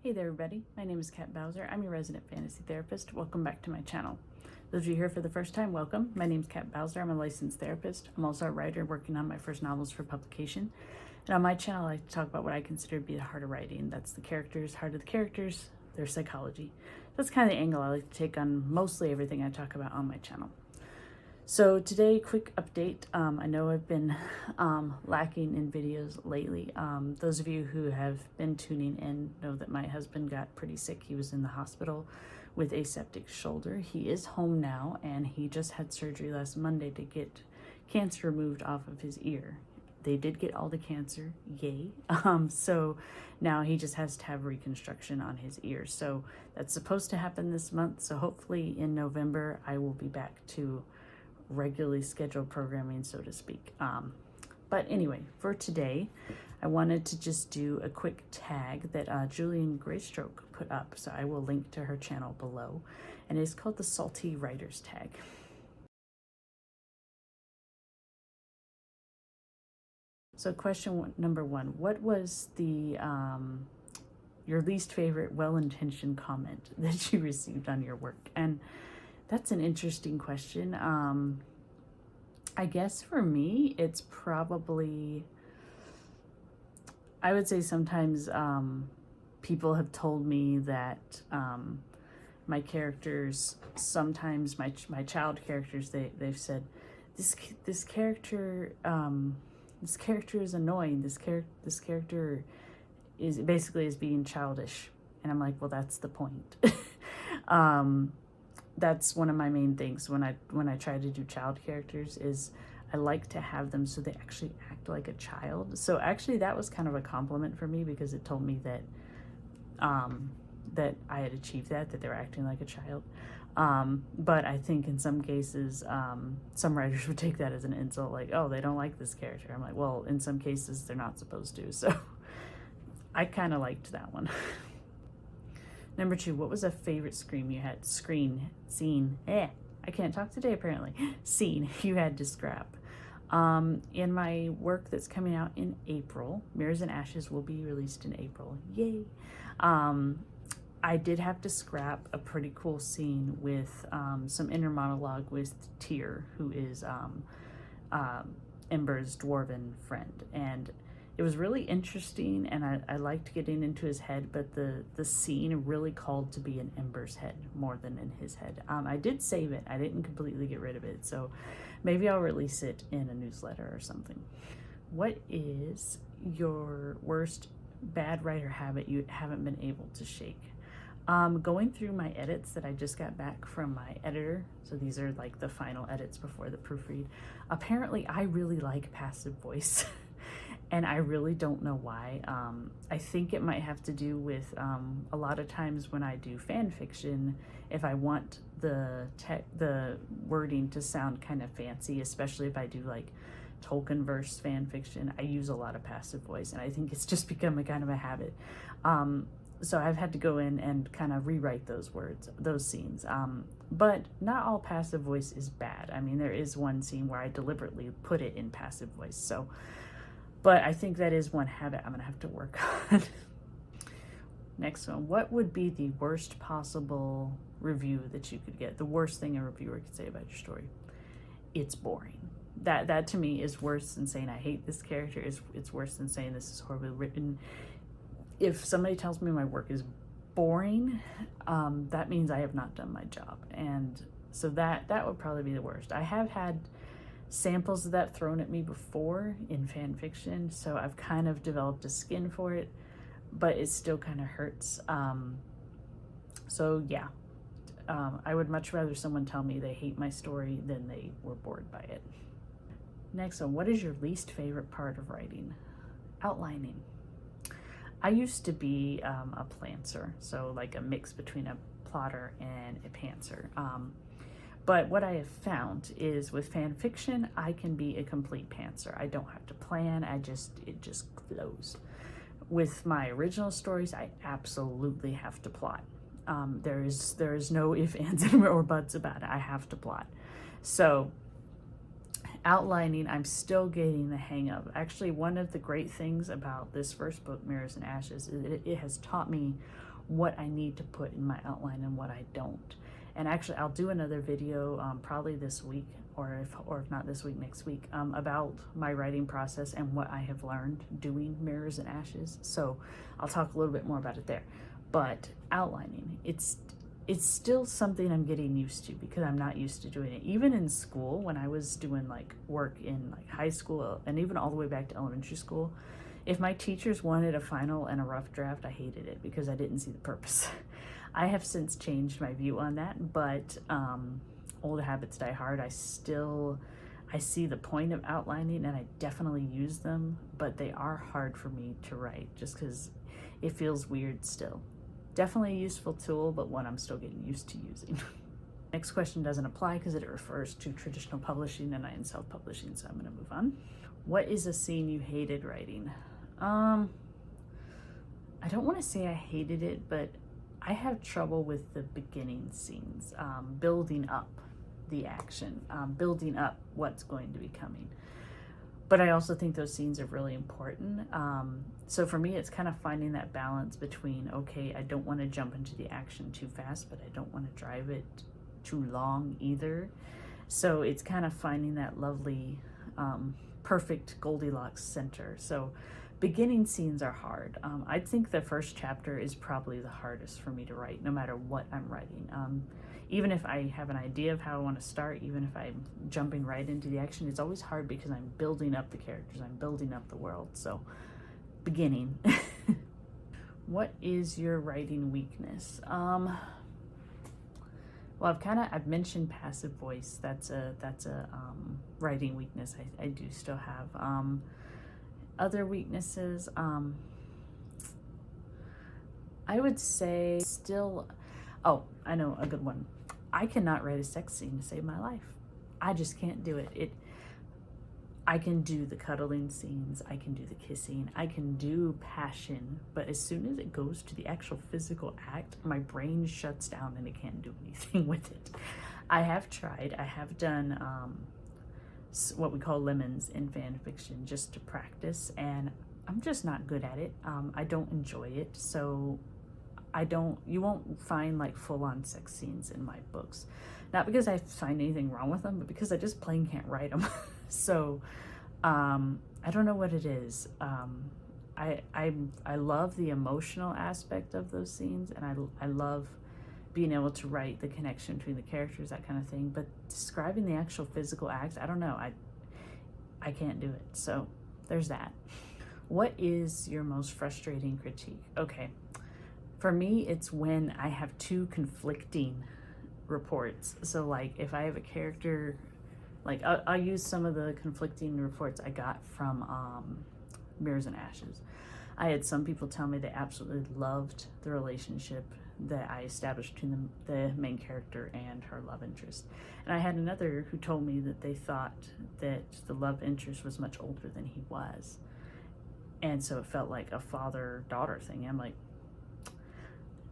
Hey there everybody, my name is Kat Bowser. I'm your resident fantasy therapist. Welcome back to my channel. Those of you here for the first time, welcome. My name is Kat Bowser. I'm a licensed therapist. I'm also a writer working on my first novels for publication. And on my channel, I like to talk about what I consider to be the heart of writing. That's the characters, heart of the characters, their psychology. That's kind of the angle I like to take on mostly everything I talk about on my channel. So today, quick update. I know I've been lacking in videos lately. Those of you who have been tuning in know that my husband got pretty sick. He was in the hospital with a septic shoulder. He is home now, and he just had surgery last Monday to get cancer removed off of his ear. They did get all the cancer, yay. So now he just has to have reconstruction on his ear. So that's supposed to happen this month. So hopefully in November, I will be back to regularly scheduled programming, so to speak. But anyway, for today, I wanted to just do a quick tag that Julian Graystroke put up. So I will link to her channel below, and it's called the Salty Writers Tag. So question number one, what was the your least favorite well-intentioned comment that you received on your work? And that's an interesting question. I guess for me, it's probably, I would say sometimes people have told me that my characters, sometimes my child characters, they've said, this character is annoying. This character is basically being childish. And I'm like, well, that's the point. That's one of my main things when I try to do child characters is I like to have them so they actually act like a child. So actually that was kind of a compliment for me because it told me that that I had achieved that they were acting like a child. But I think in some cases, some writers would take that as an insult, like, oh, they don't like this character. I'm like, well, in some cases they're not supposed to. So I kind of liked that one. Number two, what was a favorite scene you had? I can't talk today apparently. Scene you had to scrap. In my work that's coming out in April, Mirrors and Ashes will be released in April. Yay! I did have to scrap a pretty cool scene with some inner monologue with Tyr, who is Ember's dwarven friend, and it was really interesting, and I liked getting into his head, but the scene really called to be in Ember's head more than in his head. I did save it. I didn't completely get rid of it, so maybe I'll release it in a newsletter or something. What is your worst bad writer habit you haven't been able to shake? Going through my edits that I just got back from my editor, so these are like the final edits before the proofread, apparently I really like passive voice. And I really don't know why. I think it might have to do with a lot of times when I do fan fiction, if I want the wording to sound kind of fancy, especially if I do like Tolkien verse fan fiction, I use a lot of passive voice, and I think it's just become a kind of a habit. So I've had to go in and kind of rewrite those words, those scenes. But not all passive voice is bad. I mean, there is one scene where I deliberately put it in passive voice. So. But I think that is one habit I'm going to have to work on. Next one. What would be the worst possible review that you could get? The worst thing a reviewer could say about your story? It's boring. That to me is worse than saying I hate this character. It's worse than saying this is horribly written. If somebody tells me my work is boring, that means I have not done my job. And so that would probably be the worst. I have had samples of that thrown at me before in fan fiction, so I've kind of developed a skin for it, but it still kind of hurts. So yeah, I would much rather someone tell me they hate my story than they were bored by it. Next one, what is your least favorite part of writing? Outlining. I used to be a plantser, so like a mix between a plotter and a pantser. But what I have found is with fan fiction, I can be a complete pantser. I don't have to plan, it just flows. With my original stories, I absolutely have to plot. There is no ifs, ands, or buts about it. I have to plot. So outlining, I'm still getting the hang of. Actually, one of the great things about this first book, Mirrors and Ashes, is it has taught me what I need to put in my outline and what I don't. And actually, I'll do another video probably this week, or if not this week, next week, about my writing process and what I have learned doing Mirrors and Ashes. So I'll talk a little bit more about it there. But outlining, it's still something I'm getting used to because I'm not used to doing it. Even in school, when I was doing like work in like high school and even all the way back to elementary school, if my teachers wanted a final and a rough draft, I hated it because I didn't see the purpose. I have since changed my view on that, but old habits die hard. I see the point of outlining and I definitely use them, but they are hard for me to write just because it feels weird still. Definitely a useful tool, but one I'm still getting used to using. Next question doesn't apply because it refers to traditional publishing and I am self-publishing, so I'm going to move on. What is a scene you hated writing? I don't want to say I hated it, but I have trouble with the beginning scenes, building up the action, building up what's going to be coming. But I also think those scenes are really important. So for me, it's kind of finding that balance between, okay, I don't want to jump into the action too fast, but I don't want to drive it too long either. So it's kind of finding that lovely, perfect Goldilocks center. So beginning scenes are hard. I think the first chapter is probably the hardest for me to write, no matter what I'm writing. Even if I have an idea of how I want to start, even if I'm jumping right into the action, it's always hard because I'm building up the characters, I'm building up the world. So, beginning. What is your writing weakness? Well, I've mentioned passive voice. That's a writing weakness I do still have. Other weaknesses, I would say still, oh, I know a good one. I cannot write a sex scene to save my life. I just can't do it. I can do the cuddling scenes, I can do the kissing, I can do passion, but as soon as it goes to the actual physical act, my brain shuts down and it can't do anything with it. I have tried, I have done what we call lemons in fan fiction just to practice, and I'm just not good at it. I don't enjoy it, so you won't find like full-on sex scenes in my books. Not because I find anything wrong with them, but because I just plain can't write them. So I don't know what it is. I love the emotional aspect of those scenes, and I love being able to write the connection between the characters, that kind of thing. But describing the actual physical acts, I don't know. I can't do it. So there's that. What is your most frustrating critique? Okay. For me, it's when I have two conflicting reports. So like if I have a character, like I'll use some of the conflicting reports I got from Mirrors and Ashes. I had some people tell me they absolutely loved the relationship that I established between the main character and her love interest. And I had another who told me that they thought that the love interest was much older than he was. And so it felt like a father-daughter thing. I'm like,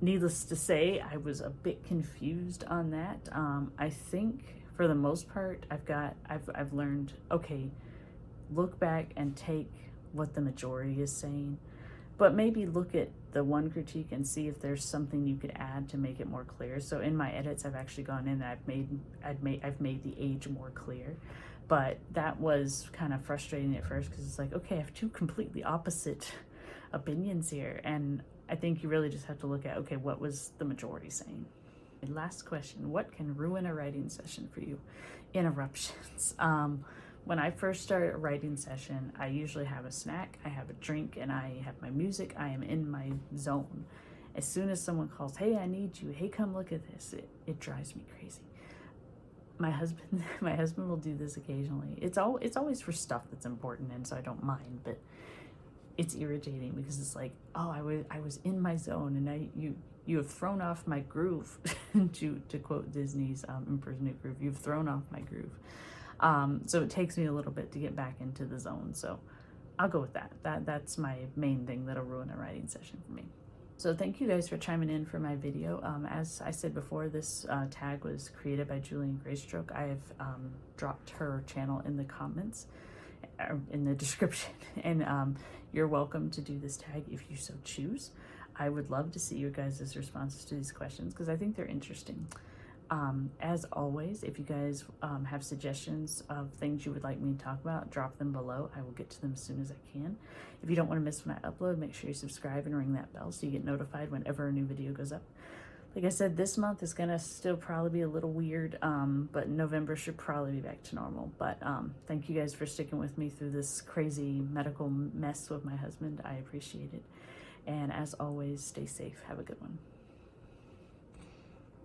needless to say, I was a bit confused on that. I think for the most part, I've learned, okay, look back and take what the majority is saying, but maybe look at the one critique and see if there's something you could add to make it more clear. So in my edits, I've actually gone in and I've made the age more clear. But that was kind of frustrating at first because it's like, okay, I have two completely opposite opinions here. And I think you really just have to look at, okay, what was the majority saying? And last question, what can ruin a writing session for you? Interruptions. When I first start a writing session, I usually have a snack, I have a drink, and I have my music. I am in my zone. As soon as someone calls, hey, I need you, hey, come look at this, it drives me crazy. My husband will do this occasionally. It's always for stuff that's important, and so I don't mind, but it's irritating because it's like, oh, I was in my zone, and now you have thrown off my groove. to quote Disney's Emperor's New Groove, you've thrown off my groove. So it takes me a little bit to get back into the zone. So I'll go with that. That's my main thing that'll ruin a writing session for me. So thank you guys for chiming in for my video. As I said before, this tag was created by Julian Graystroke. I have dropped her channel in the comments, in the description, and you're welcome to do this tag if you so choose. I would love to see your guys' responses to these questions because I think they're interesting. As always, if you guys have suggestions of things you would like me to talk about, drop them below. I will get to them as soon as I can. If you don't want to miss when I upload, make sure you subscribe and ring that bell so you get notified whenever a new video goes up. Like I said, this month is going to still probably be a little weird, but November should probably be back to normal. But thank you guys for sticking with me through this crazy medical mess with my husband. I appreciate it. And as always, stay safe. Have a good one.